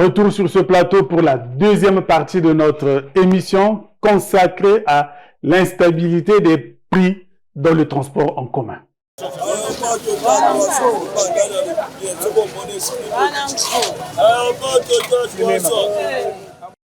Retour sur ce plateau pour la deuxième partie de notre émission consacrée à l'instabilité des prix dans le transport en commun.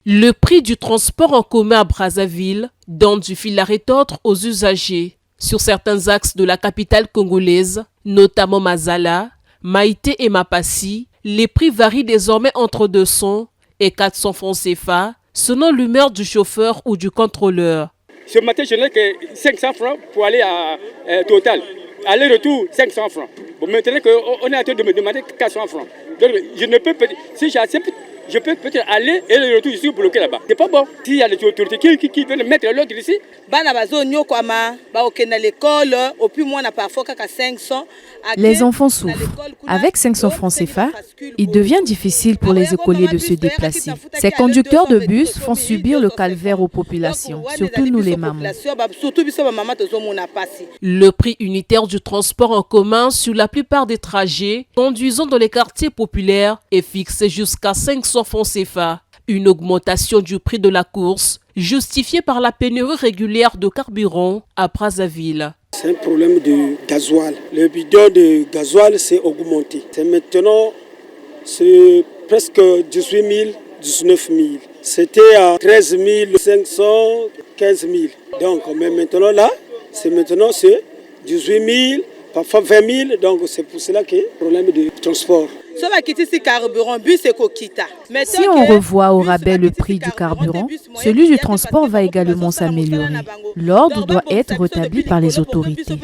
Le prix du transport en commun à Brazzaville donne du fil à retordre aux usagers. Sur certains axes de la capitale congolaise, notamment Mazala, Maïté et Mapassi, les prix varient désormais entre 200 et 400 francs CFA, selon l'humeur du chauffeur ou du contrôleur. Ce matin, je n'ai que 500 francs pour aller à Total. Aller-retour, 500 francs. Bon, maintenant qu'on est en train de me demander 400 francs. Donc, je ne peux pas, si j'accepte, je peux peut-être aller et le retour, je suis bloqué là-bas. C'est pas bon. S'il y a les autorités qui veulent mettre l'ordre ici. Les enfants souffrent. Avec 500 francs CFA, il devient difficile pour les écoliers de se déplacer. Ces conducteurs de bus font subir le calvaire aux populations, surtout nous les mamans. Le prix unitaire du transport en commun sur la plupart des trajets conduisant dans les quartiers populaires est fixé jusqu'à 500 francs CFA. Une augmentation du prix de la course justifiée par la pénurie régulière de carburant à Brazzaville. C'est un problème de gasoil. Le bidon de gasoil s'est augmenté. C'est maintenant presque 18 000, 19 000. C'était à 13 500, 15 000. Donc, mais maintenant là, c'est 18 000, parfois 20 000. Donc, c'est pour cela qu'il y a un problème de transport. Si on revoit au rabais le prix du carburant, celui du transport va également s'améliorer. L'ordre doit être rétabli par les autorités.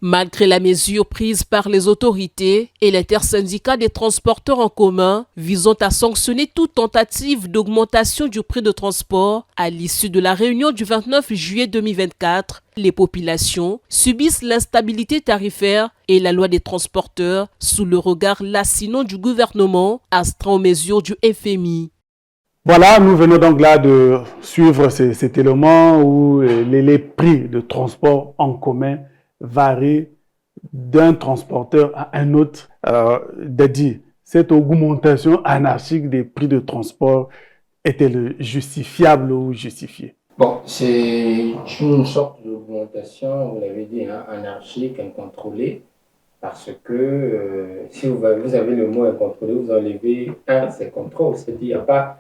Malgré la mesure prise par les autorités et l'intersyndicat des transporteurs en commun visant à sanctionner toute tentative d'augmentation du prix de transport, à l'issue de la réunion du 29 juillet 2024, les populations subissent l'instabilité tarifaire et la loi des transporteurs sous le regard lancinant du gouvernement astreint aux mesures du FMI. Voilà, nous venons donc là de suivre cet élément où les prix de transport en commun varient d'un transporteur à un autre. Dadi, cette augmentation anarchique des prix de transport est-elle justifiable ou justifiée? Bon, c'est une sorte d'augmentation, vous l'avez dit, anarchique, incontrôlée, parce que si vous avez le mot incontrôlé, vous enlevez c'est contrôle, c'est-à-dire qu'il n'y a pas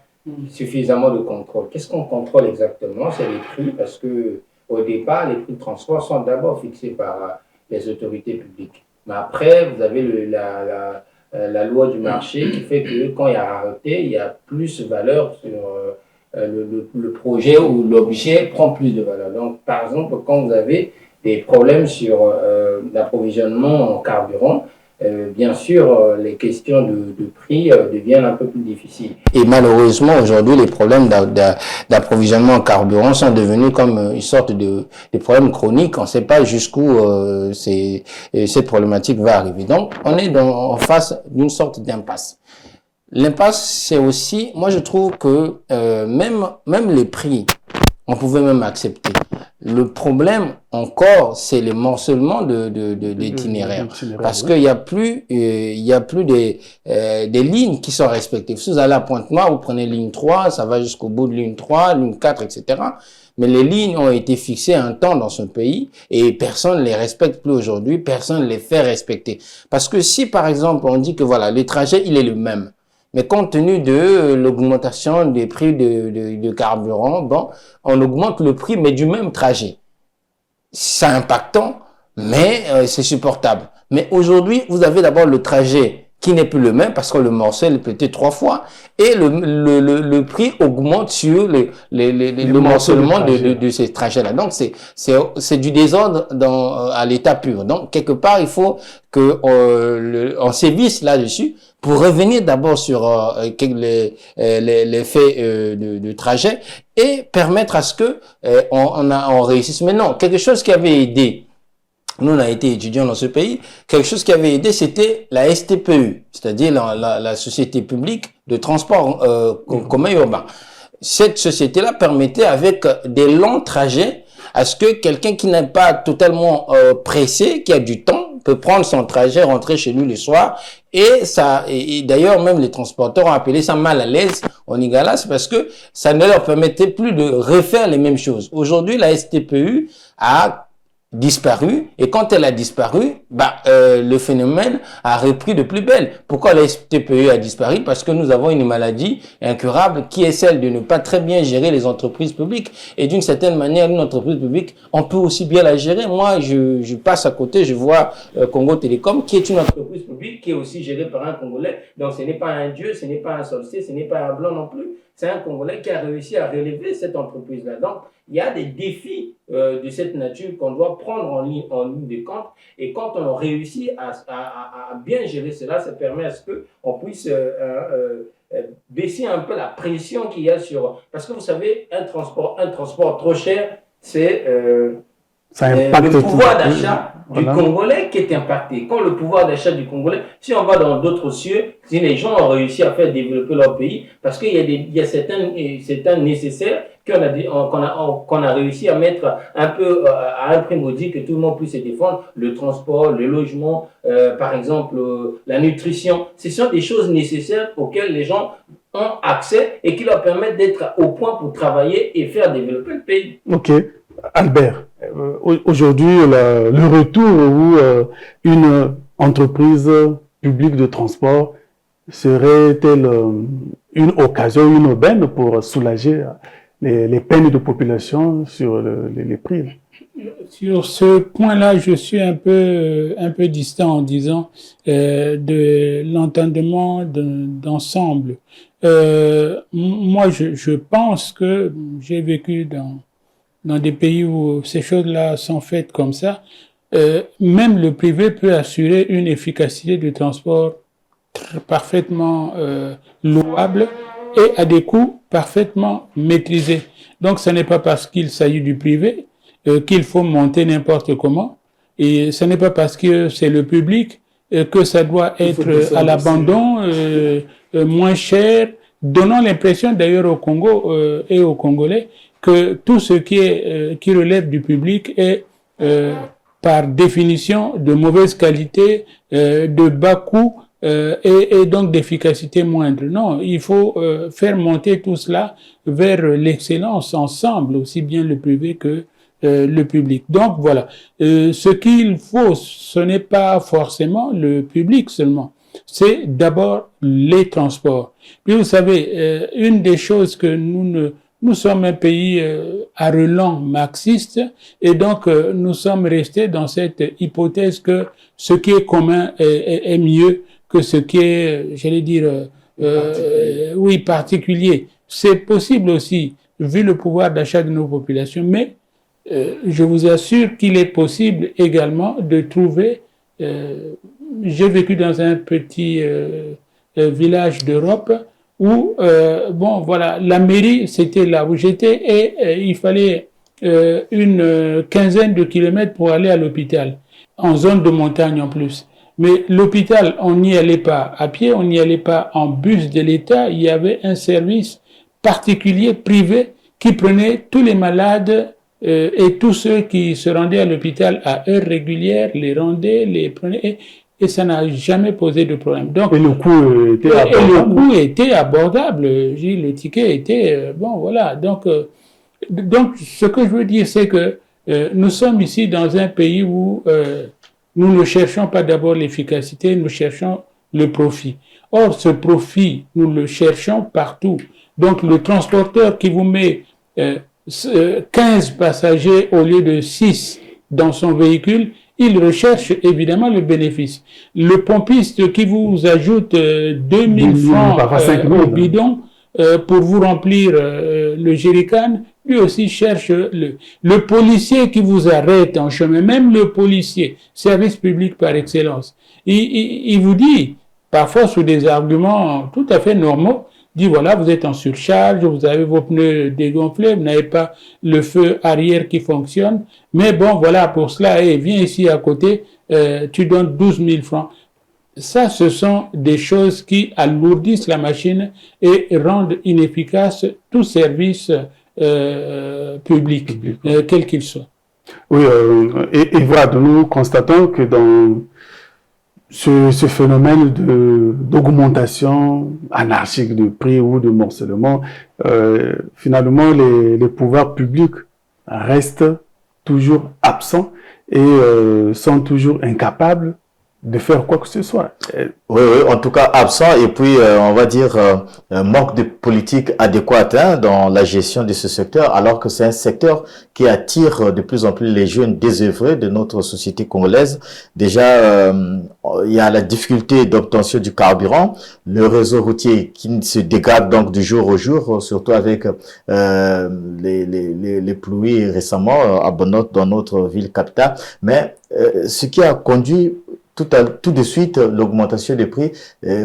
suffisamment de contrôle. Qu'est-ce qu'on contrôle exactement? C'est les prix, parce que au départ, les prix de transport sont d'abord fixés par les autorités publiques. Mais après, vous avez la loi du marché qui fait que quand il y a rareté, il y a plus de valeur sur le projet ou l'objet prend plus de valeur. Donc, par exemple, quand vous avez des problèmes sur l'approvisionnement en carburant, bien sûr, les questions de prix deviennent un peu plus difficiles. Et malheureusement, aujourd'hui, les problèmes d'approvisionnement en carburant sont devenus comme une sorte de problèmes chroniques. On ne sait pas jusqu'où cette problématique va arriver. Donc, on est en face d'une sorte d'impasse. L'impasse, c'est aussi, moi je trouve que même les prix, on pouvait même accepter. Le problème encore, c'est le morcellement d'itinéraires. Parce qu'il n'y a plus, des lignes qui sont respectées. Si vous allez à Pointe-Noire, vous prenez ligne 3, ça va jusqu'au bout de ligne 3, ligne 4, etc. Mais les lignes ont été fixées un temps dans ce pays et personne ne les respecte plus aujourd'hui, personne ne les fait respecter. Parce que si par exemple on dit que voilà, le trajet il est le même, mais compte tenu de l'augmentation des prix de carburant, bon, on augmente le prix, mais du même trajet. C'est impactant, mais c'est supportable. Mais aujourd'hui, vous avez d'abord le trajet qui n'est plus le même parce que le morceau est pété 3 fois et le prix augmente sur le morcellement de ces trajets-là. Donc, c'est du désordre à l'état pur. Donc, quelque part, il faut on sévisse là-dessus pour revenir d'abord sur les faits de trajet et permettre à ce que on réussisse. Mais non, quelque chose qui avait aidé, nous on a été étudiants dans ce pays, quelque chose qui avait aidé, c'était la STPU, c'est-à-dire la Société publique de transport commun urbain. Cette société-là permettait avec des longs trajets à ce que quelqu'un qui n'est pas totalement pressé, qui a du temps, peut prendre son trajet, rentrer chez lui le soir Et d'ailleurs, même les transporteurs ont appelé ça mal à l'aise en Lingala, c'est parce que ça ne leur permettait plus de refaire les mêmes choses. Aujourd'hui, la STPU a disparu, et quand elle a disparu, le phénomène a repris de plus belle. Pourquoi la STPE a disparu? Parce que nous avons une maladie incurable qui est celle de ne pas très bien gérer les entreprises publiques. Et d'une certaine manière, une entreprise publique, on peut aussi bien la gérer. Moi, je passe à côté, je vois Congo Télécom, qui est une entreprise publique qui est aussi gérée par un Congolais. Donc ce n'est pas un dieu, ce n'est pas un sorcier, ce n'est pas un blanc non plus. C'est un Congolais qui a réussi à relever cette entreprise-là. Donc, il y a des défis de cette nature qu'on doit prendre en ligne de compte. Et quand on réussit à bien gérer cela, ça permet à ce qu'on puisse baisser un peu la pression qu'il y a sur... Parce que vous savez, un transport trop cher, c'est le pouvoir d'achat du Congolais qui est impacté. Quand le pouvoir d'achat du Congolais, si on va dans d'autres cieux, si les gens ont réussi à faire développer leur pays, parce qu'il y a certains nécessaires qu'on a réussi à mettre un peu à un prix modique que tout le monde puisse se défendre, le transport, le logement, par exemple la nutrition. Ce sont des choses nécessaires auxquelles les gens ont accès et qui leur permettent d'être au point pour travailler et faire développer le pays. Ok. Albert, aujourd'hui, le retour où une entreprise publique de transport serait-elle une occasion, une aubaine pour soulager les peines de population sur les prix? Sur ce point-là, je suis un peu distant en disant de l'entendement d'ensemble. Moi, je pense que j'ai vécu dans des pays où ces choses-là sont faites comme ça. Même le privé peut assurer une efficacité de transport parfaitement louable et à des coûts parfaitement maîtrisés. Donc, ce n'est pas parce qu'il s'agit du privé qu'il faut monter n'importe comment, et ce n'est pas parce que c'est le public que ça doit être à l'abandon, moins cher, donnant l'impression d'ailleurs au Congo et aux Congolais que tout ce qui relève du public est par définition de mauvaise qualité, de bas coût, et donc d'efficacité moindre. Non, il faut faire monter tout cela vers l'excellence ensemble, aussi bien le privé que le public. Donc voilà, ce qu'il faut, ce n'est pas forcément le public seulement, c'est d'abord les transports. Puis vous savez, une des choses que nous sommes un pays à relents marxiste, et donc nous sommes restés dans cette hypothèse que ce qui est commun est mieux que ce qui est, j'allais dire, particulier. C'est possible aussi, vu le pouvoir d'achat de nos populations, mais je vous assure qu'il est possible également de trouver... j'ai vécu dans un petit village d'Europe où, la mairie, c'était là où j'étais, et il fallait une quinzaine de kilomètres pour aller à l'hôpital, en zone de montagne en plus. Mais l'hôpital, on n'y allait pas à pied, on n'y allait pas en bus de l'État, il y avait un service particulier, privé, qui prenait tous les malades et tous ceux qui se rendaient à l'hôpital à heures régulières, les rendaient, les prenaient, et ça n'a jamais posé de problème. Donc, et le coût était abordable. Et le coût était abordable. Le ticket était Donc, ce que je veux dire, c'est que nous sommes ici dans un pays où nous ne cherchons pas d'abord l'efficacité, nous cherchons le profit. Or, ce profit, nous le cherchons partout. Donc, le transporteur qui vous met 15 passagers au lieu de 6 dans son véhicule, il recherche évidemment le bénéfice. Le pompiste qui vous ajoute 2000 francs au bidon pour vous remplir le jerrycan, lui aussi cherche le policier qui vous arrête en chemin, même le policier, service public par excellence. Il vous dit, parfois sous des arguments tout à fait normaux, dit voilà, vous êtes en surcharge, vous avez vos pneus dégonflés, vous n'avez pas le feu arrière qui fonctionne, mais bon, voilà, pour cela, viens ici à côté, tu donnes 12 000 francs. Ça, ce sont des choses qui alourdissent la machine et rendent inefficace tout service public, quel qu'il soit. Oui, et voilà, nous constatons que ce phénomène d'augmentation anarchique de prix ou de morcellement, finalement, les pouvoirs publics restent toujours absents et sont toujours incapables de faire quoi que ce soit. Oui, en tout cas absent et puis on va dire manque de politique adéquate dans la gestion de ce secteur, alors que c'est un secteur qui attire de plus en plus les jeunes désœuvrés de notre société congolaise. Déjà, il y a la difficulté d'obtention du carburant, le réseau routier qui se dégrade donc du jour au jour, surtout avec les pluies récemment abondantes dans notre ville capitale. Mais ce qui a conduit tout de suite l'augmentation des prix,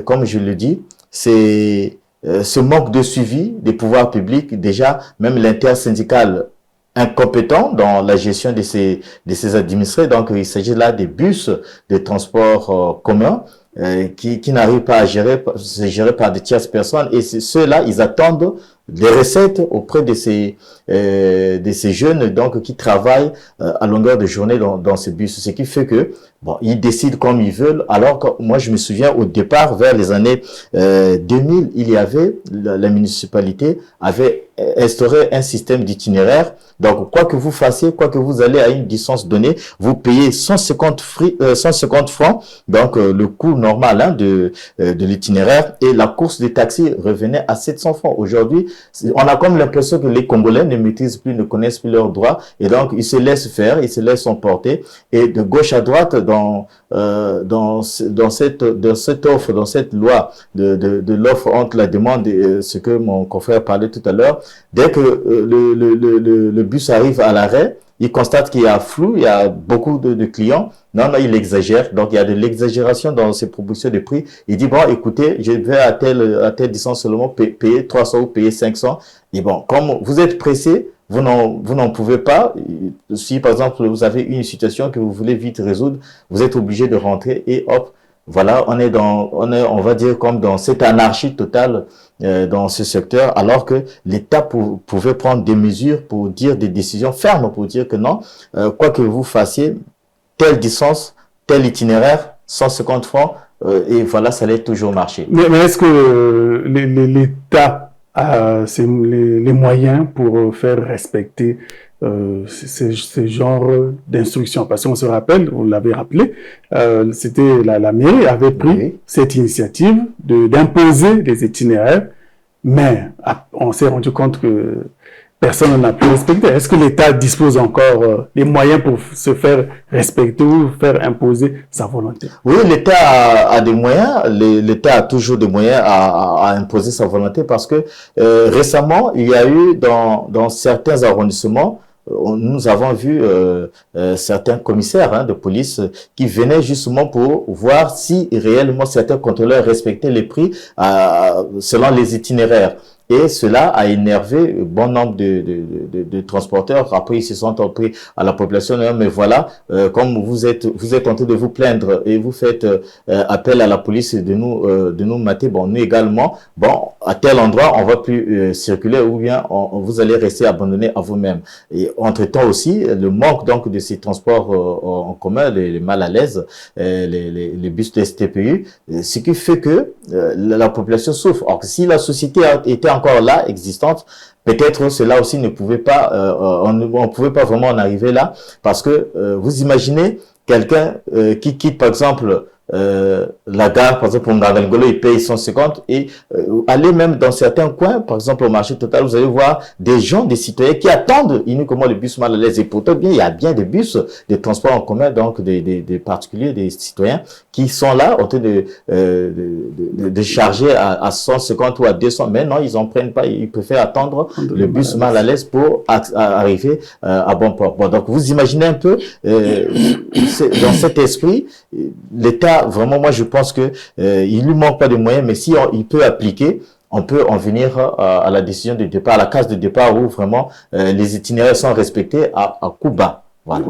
comme je le dis, c'est ce manque de suivi des pouvoirs publics, déjà même l'intersyndical incompétent dans la gestion de ces administrés. Donc il s'agit là des bus de transport commun qui n'arrivent pas à c'est géré par des tierces personnes, et ceux-là, ils attendent des recettes auprès de ces jeunes donc qui travaillent à longueur de journée dans ces bus, ce qui fait que bon, ils décident comme ils veulent, alors que moi je me souviens au départ vers les années 2000, il y avait la municipalité avait instauré un système d'itinéraire. Donc quoi que vous fassiez, quoi que vous allez à une distance donnée, vous payez 150 francs, donc le coût normal de l'itinéraire, et la course des taxis revenait à 700 francs. Aujourd'hui, on a comme l'impression que les Congolais ne maîtrisent plus, ne connaissent plus leurs droits, et donc ils se laissent faire, ils se laissent emporter, et de gauche à droite dans cette offre, dans cette loi de l'offre entre la demande et ce que mon confrère parlait tout à l'heure, dès que le bus arrive à l'arrêt, il constate qu'il y a flou, il y a beaucoup de clients. Non, il exagère. Donc, il y a de l'exagération dans ses propositions de prix. Il dit, bon, écoutez, je vais à telle distance seulement payer 300 ou payer 500. Et bon, comme vous êtes pressé, vous n'en pouvez pas. Si, par exemple, vous avez une situation que vous voulez vite résoudre, vous êtes obligé de rentrer et hop, voilà, on va dire comme dans cette anarchie totale dans ce secteur, alors que l'État pouvait prendre des mesures pour dire des décisions fermes, pour dire que non, quoi que vous fassiez, telle distance, tel itinéraire, 150 francs, et voilà, ça allait toujours marcher. Mais est-ce que l'État a les moyens pour faire respecter ce genre d'instructions? Parce qu'on se rappelle, vous l'avez rappelé, c'était la mairie avait pris cette initiative d'imposer des itinéraires, mais on s'est rendu compte que personne n'a pu respecter. Est-ce que l'État dispose encore des moyens pour se faire respecter ou faire imposer sa volonté? Oui, l'État a des moyens. L'État a toujours des moyens à imposer sa volonté, parce que récemment, il y a eu dans certains arrondissements, nous avons vu certains commissaires de police qui venaient justement pour voir si réellement certains contrôleurs respectaient les prix selon les itinéraires. Et cela a énervé bon nombre de transporteurs. Après, ils se sont pris à la population. Mais voilà, comme vous êtes en train de vous plaindre et vous faites appel à la police de nous mater, bon, nous également, bon, à tel endroit, on va plus circuler, ou bien vous allez rester abandonné à vous-même. Et entre-temps aussi, le manque donc de ces transports en commun, les mal à l'aise, les bus de STPU, ce qui fait que la population souffre. Or, si la société était encore là, existante, peut-être cela aussi ne pouvait pas, on pouvait pas vraiment en arriver là, parce que vous imaginez quelqu'un qui quitte par exemple la gare, par exemple, pour Ngangolo, il paye 150, et aller même dans certains coins, par exemple au marché total, vous allez voir des gens, des citoyens qui attendent uniquement le bus mal à l'aise. Et pourtant, bien, il y a bien des bus de transport en commun, donc des particuliers, des citoyens qui sont là en train de charger à 150 ou à 200, mais non, ils en prennent pas, ils préfèrent attendre le bus mal à l'aise pour arriver à bon port. Bon, donc vous imaginez un peu dans cet esprit, l'État, vraiment, moi je pense que il lui manque pas de moyens, mais si il peut appliquer, on peut en venir à la décision de départ, à la case de départ où vraiment les itinéraires sont respectés à coup bas. Voilà.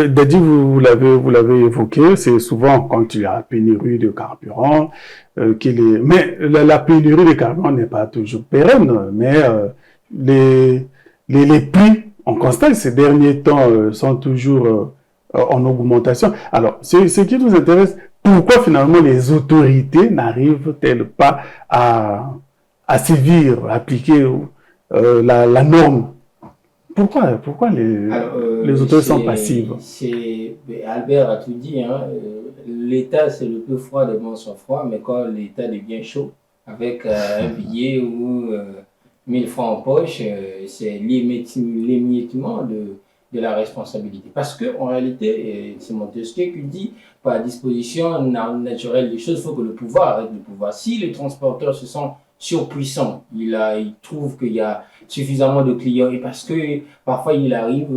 Dadi, vous l'avez évoqué, c'est souvent quand il y a pénurie de carburant mais la pénurie de carburant n'est pas toujours pérenne, mais les prix, on constate ces derniers temps sont toujours en augmentation. Alors, ce qui nous intéresse, pourquoi finalement les autorités n'arrivent-elles pas à sévir, à appliquer la norme? Pourquoi les autorités sont passives? Albert a tout dit, hein, l'État c'est le plus froid des bons sont froids, mais quand l'État devient chaud, avec un billet ou 1000 francs en poche, c'est l'émiettement de la responsabilité. Parce qu'en réalité, c'est Montesquieu qui dit, par la disposition naturelle des choses, il faut que le pouvoir arrête le pouvoir. Si les transporteurs se sentent surpuissants, il trouve qu'il y a suffisamment de clients, et parce que parfois il arrive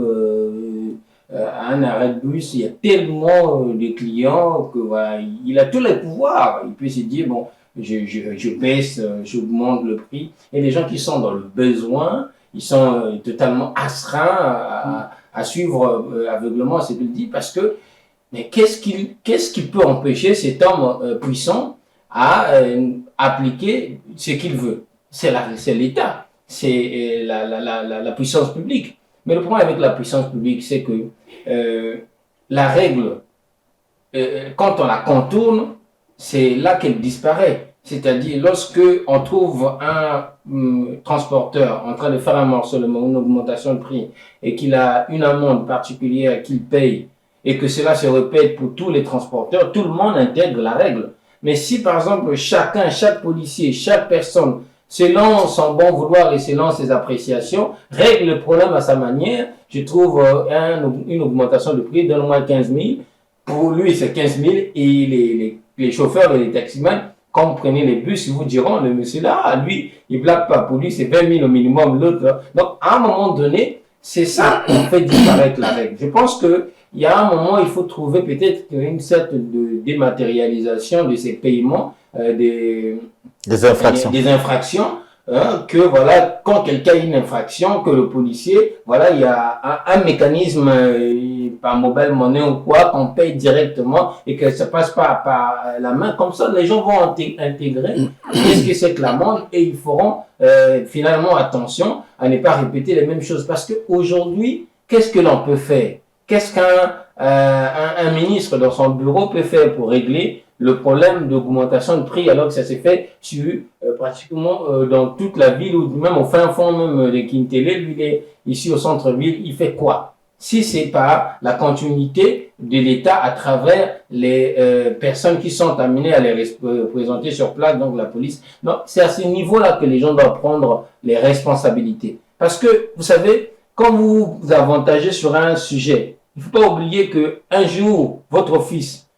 à un arrêt de bus, il y a tellement de clients que voilà, il a tous les pouvoirs. Il peut se dire, bon, je baisse, j'augmente le prix. Et les gens qui sont dans le besoin, ils sont totalement astreints à suivre aveuglement, c'est de le dire, parce que, mais qu'est-ce qui peut empêcher cet homme puissant à appliquer ce qu'il veut? C'est l'État, c'est la puissance publique. Mais le problème avec la puissance publique, c'est que la règle, quand on la contourne, c'est là qu'elle disparaît. C'est-à-dire, lorsque on trouve un transporteur en train de faire un morcellement, une augmentation de prix, et qu'il a une amende particulière qu'il paye, et que cela se répète pour tous les transporteurs, tout le monde intègre la règle. Mais si, par exemple, chaque policier, chaque personne, selon son bon vouloir et selon ses appréciations, règle le problème à sa manière, je trouve une augmentation de prix d'au moins 15 000. Pour lui, c'est 15 000, et les chauffeurs et les taximans, quand vous prenez les bus, ils vous diront, le monsieur là, lui, il blague pas, pour lui, c'est 20 000 au minimum, l'autre. Donc, à un moment donné, c'est ça qui fait disparaître la règle. Je pense que il y a un moment, il faut trouver peut-être une certaine dématérialisation de ces paiements, des infractions, que voilà, quand quelqu'un a une infraction, que le policier, voilà, il y a un mécanisme par mobile money ou quoi, qu'on paye directement et que ça passe pas par la main. Comme ça, les gens vont intégrer qu'est-ce que c'est que l'amende, et ils feront finalement attention à ne pas répéter les mêmes choses. Parce que aujourd'hui, qu'est-ce que l'on peut faire? Qu'est-ce qu'un ministre dans son bureau peut faire pour régler le problème d'augmentation de prix, alors que ça s'est fait sur pratiquement dans toute la ville, ou même au fin fond même de Kintélé, lui il est ici au centre-ville, il fait quoi? Si c'est pas la continuité de l'État à travers les personnes qui sont amenées à les représenter sur place, donc la police. Donc c'est à ce niveau-là que les gens doivent prendre les responsabilités. Parce que, vous savez, quand vous vous avantagez sur un sujet, il ne faut pas oublier que un jour, votre fils,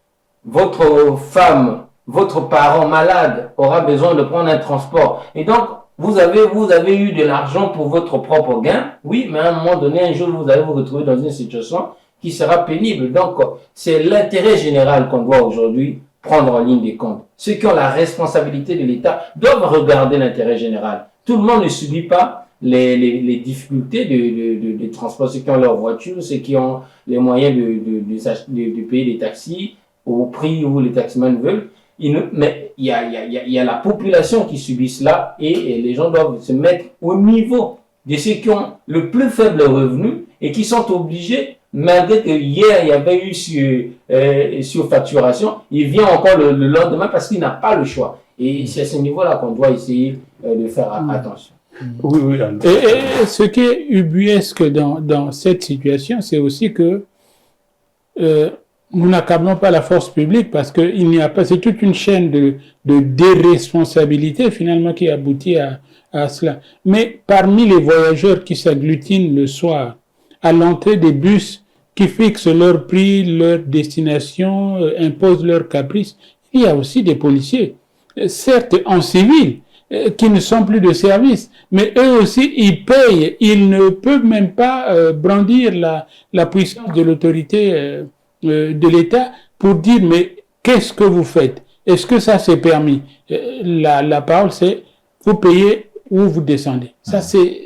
votre femme, votre parent malade aura besoin de prendre un transport. Et donc, vous avez eu de l'argent pour votre propre gain, oui, mais à un moment donné, un jour, vous allez vous retrouver dans une situation qui sera pénible. Donc, c'est l'intérêt général qu'on doit aujourd'hui prendre en ligne des comptes. Ceux qui ont la responsabilité de l'État doivent regarder l'intérêt général. Tout le monde ne subit pas les difficultés de transport, ceux qui ont leur voiture, ceux qui ont les moyens de payer des taxis au prix où les taximans veulent. Mais il y a la population qui subit cela, et les gens doivent se mettre au niveau de ceux qui ont le plus faible revenu et qui sont obligés, malgré que hier il y avait eu surfacturation, il vient encore le lendemain parce qu'il n'a pas le choix. Et c'est à ce niveau-là qu'on doit essayer de faire attention. Oui. Et ce qui est ubuesque dans cette situation, c'est aussi que nous n'accablons pas la force publique, parce que il n'y a pas, c'est toute une chaîne de déresponsabilité finalement qui aboutit à cela. Mais parmi les voyageurs qui s'agglutinent le soir à l'entrée des bus, qui fixent leur prix, leur destination, imposent leurs caprices, il y a aussi des policiers, certes en civil, qui ne sont plus de service, mais eux aussi ils payent, ils ne peuvent même pas brandir la puissance de l'autorité de l'État pour dire mais qu'est-ce que vous faites? Est-ce que ça c'est permis? La parole c'est vous payez ou vous descendez. Ça c'est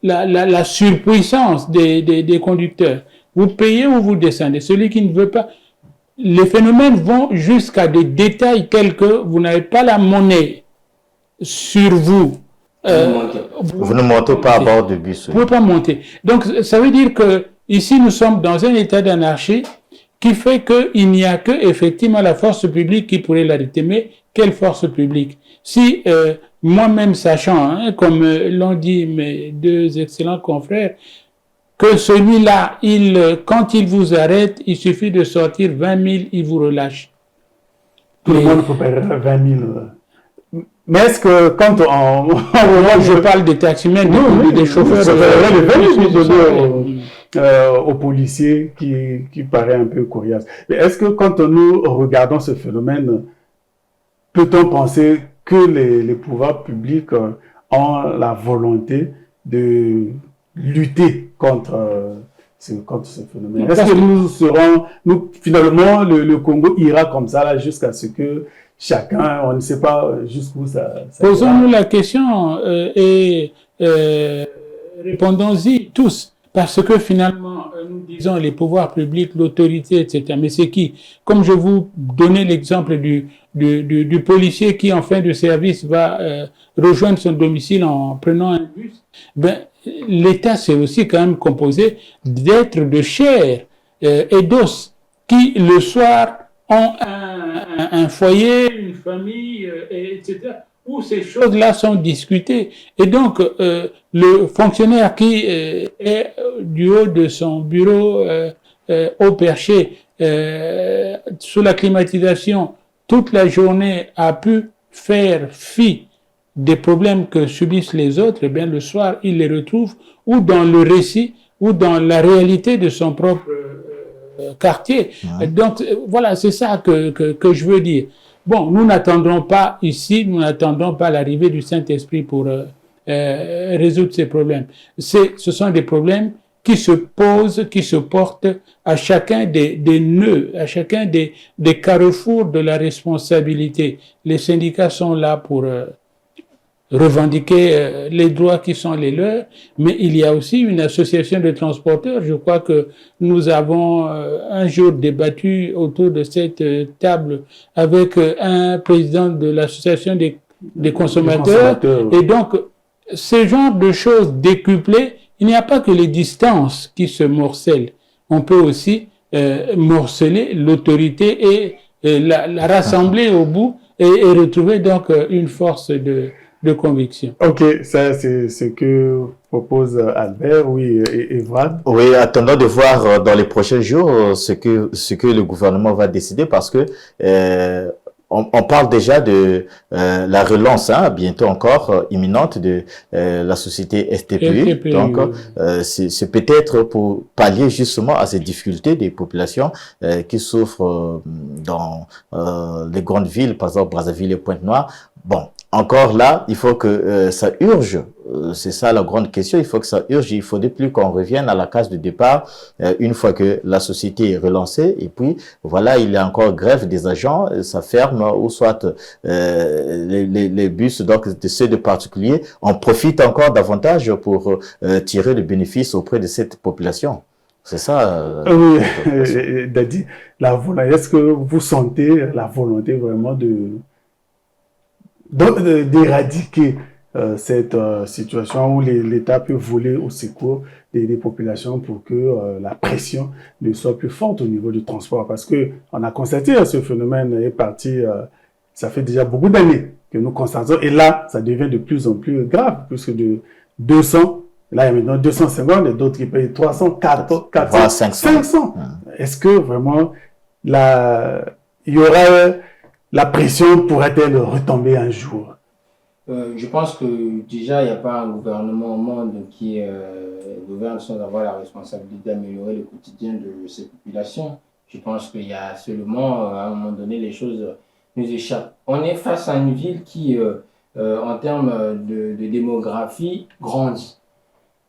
la surpuissance des conducteurs. Vous payez ou vous descendez. Celui qui ne veut pas. Les phénomènes vont jusqu'à des détails tels que vous n'avez pas la monnaie sur vous. Vous ne montez pas à bord du bus. Vous ne pouvez pas monter. Donc ça veut dire que ici nous sommes dans un état d'anarchie qui fait qu'il n'y a que effectivement la force publique qui pourrait l'arrêter. Mais quelle force publique? Si moi-même sachant, comme l'ont dit mes deux excellents confrères, que celui-là, quand il vous arrête, il suffit de sortir 20 000, il vous relâche. Tout le monde peut payer 20 000. Mais est-ce que quand je parle des taximens, des chauffeurs, aux policiers qui paraît un peu coriace. Mais est-ce que quand nous regardons ce phénomène, peut-on penser que les pouvoirs publics ont la volonté de lutter contre ce phénomène? Est-ce que finalement, le Congo ira comme ça là, jusqu'à ce que chacun, on ne sait pas jusqu'où ça Posons-nous la question et répondons-y tous. Parce que finalement, nous disons les pouvoirs publics, l'autorité, etc. Mais c'est qui? Comme je vous donnais l'exemple du policier qui, en fin de service, va rejoindre son domicile en prenant un bus, l'État, c'est aussi quand même composé d'êtres de chair et d'os qui, le soir, ont un foyer, une famille, etc., où ces choses-là sont discutées. Et donc, le fonctionnaire qui est du haut de son bureau au perché, sous la climatisation, toute la journée a pu faire fi des problèmes que subissent les autres, et bien le soir, il les retrouve ou dans le récit ou dans la réalité de son propre quartier. Ouais. Donc, voilà, c'est ça que je veux dire. Bon, nous n'attendrons pas ici, nous n'attendrons pas l'arrivée du Saint-Esprit pour résoudre ces problèmes. Ce sont des problèmes qui se posent, qui se portent à chacun des nœuds, à chacun des carrefours de la responsabilité. Les syndicats sont là pour revendiquer les droits qui sont les leurs, mais il y a aussi une association de transporteurs. Je crois que nous avons un jour débattu autour de cette table avec un président de l'association des consommateurs. Et donc, ce genre de choses décuplées, il n'y a pas que les distances qui se morcellent. On peut aussi morceler l'autorité et la rassembler au bout et retrouver donc une force de conviction. Ok, ça c'est ce que propose Albert, oui, et Evrad. Oui, attendons de voir dans les prochains jours ce que le gouvernement va décider parce que on parle déjà de la relance, bientôt encore imminente de la société STPU. Donc, c'est peut-être pour pallier justement à ces difficultés des populations qui souffrent dans les grandes villes, par exemple Brazzaville et Pointe-Noire. Bon, encore là, il faut que ça urge. C'est ça la grande question. Il faut que ça urge. Il ne faudrait plus qu'on revienne à la case de départ une fois que la société est relancée. Et puis, voilà, il y a encore grève des agents. Ça ferme ou soit les bus, donc ceux de particuliers, en profitent encore davantage pour tirer le bénéfice auprès de cette population. C'est ça. Oui, Dadi, est-ce que vous sentez la volonté vraiment d'éradiquer cette situation où l'État peut voler au secours des populations pour que la pression ne soit plus forte au niveau du transport? Parce que on a constaté ce phénomène est parti, ça fait déjà beaucoup d'années que nous constatons, et là, ça devient de plus en plus grave, puisque de 200, là, il y a maintenant 250, et d'autres qui payent 300, 400, 500. Est-ce que vraiment, il y aura la pression pourrait-elle retomber un jour? Je pense que déjà, il n'y a pas un gouvernement au monde qui gouverne sans avoir la responsabilité d'améliorer le quotidien de ces populations. Je pense qu'il y a seulement, à un moment donné, les choses nous échappent. On est face à une ville qui, en termes de démographie, grandit.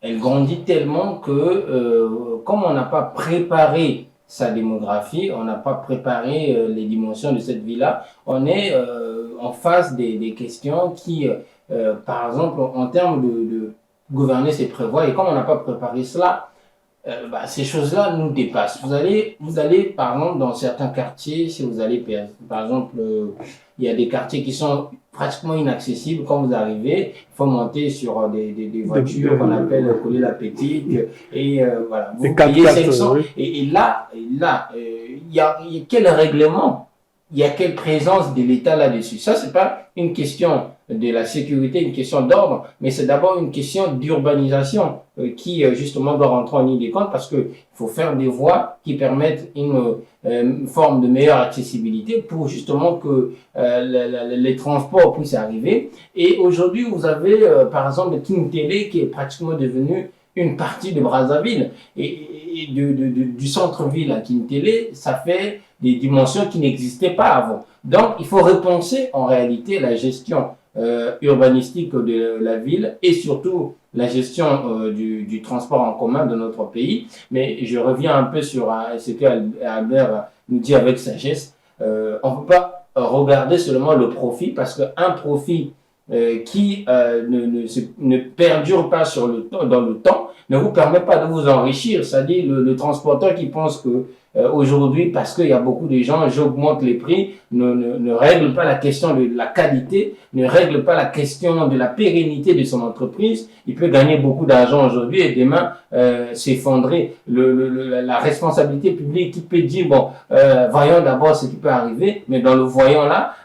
Elle grandit tellement que, comme on n'a pas préparé sa démographie, on n'a pas préparé les dimensions de cette ville-là, on est en face des questions qui, par exemple, en termes de gouverner, c'est prévoir, et comme on n'a pas préparé cela, ces choses-là nous dépassent. Vous allez, par exemple, dans certains quartiers, si vous allez, par exemple, il y a des quartiers qui sont pratiquement inaccessibles. Quand vous arrivez, il faut monter sur des voitures qu'on appelle coller la petite, et voilà, vous payez 500. Et là, il y a quel règlement? Il y a quelle présence de l'État là-dessus? Ça, c'est pas une question de la sécurité, une question d'ordre, mais c'est d'abord une question d'urbanisation qui, justement, doit rentrer en ligne de compte parce que faut faire des voies qui permettent une forme de meilleure accessibilité pour, justement, que les transports puissent arriver. Et aujourd'hui, vous avez, par exemple, le King-Télé qui est pratiquement devenu une partie de Brazzaville et du centre-ville à King-Télé, ça fait des dimensions qui n'existaient pas avant. Donc, il faut repenser en réalité la gestion urbanistique de la ville et surtout la gestion du transport en commun de notre pays. Mais je reviens un peu sur ce qu'Albert nous dit avec sagesse. On ne peut pas regarder seulement le profit parce qu'un profit qui ne perdure pas dans le temps ne vous permet pas de vous enrichir. C'est-à-dire le transporteur qui pense que aujourd'hui, parce qu'il y a beaucoup de gens, j'augmente les prix, ne règle pas la question de la qualité, ne règle pas la question de la pérennité de son entreprise. Il peut gagner beaucoup d'argent aujourd'hui et demain s'effondrer. La responsabilité publique qui peut dire, bon, voyons d'abord ce qui peut arriver, mais dans le voyant là,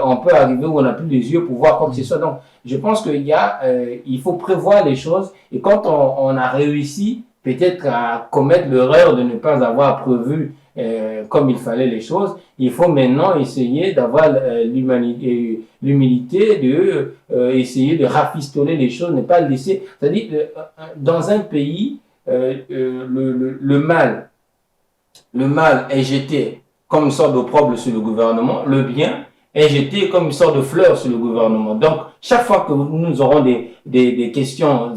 on peut arriver où on n'a plus les yeux pour voir quoi que ce soit. Donc, je pense il faut prévoir les choses et quand on a réussi peut-être à commettre l'erreur de ne pas avoir prévu comme il fallait les choses, il faut maintenant essayer d'avoir l'humilité de essayer de rafistoler les choses, ne pas laisser. C'est-à-dire, dans un pays, le mal est jeté comme une sorte d'opprobre sur le gouvernement, le bien est jeté comme une sorte de fleur sur le gouvernement. Donc, chaque fois que nous aurons des questions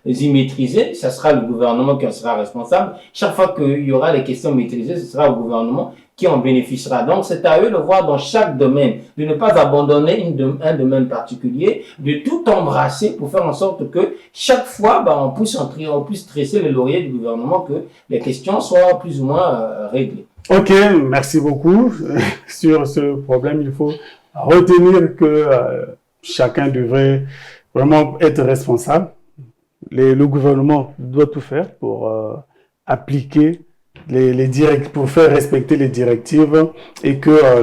immaîtrisées, ce sera le gouvernement qui en sera responsable. Chaque fois qu'il y aura des questions maîtrisées, ce sera le gouvernement qui en bénéficiera. Donc, c'est à eux de voir dans chaque domaine, de ne pas abandonner un domaine particulier, de tout embrasser pour faire en sorte que chaque fois, on puisse tresser le laurier du gouvernement, que les questions soient plus ou moins réglées. Ok, merci beaucoup. Sur ce problème, il faut retenir que chacun devrait vraiment être responsable. Le gouvernement doit tout faire pour appliquer pour faire respecter les directives et que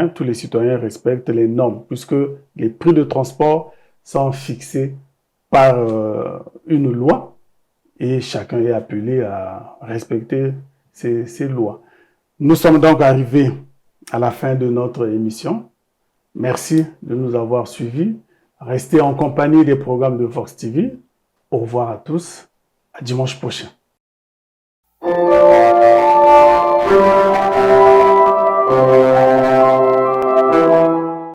tous les citoyens respectent les normes, puisque les prix de transport sont fixés par une loi et chacun est appelé à respecter ces lois. Nous sommes donc arrivés à la fin de notre émission. Merci de nous avoir suivis. Restez en compagnie des programmes de Vox TV. Au revoir à tous. À dimanche prochain.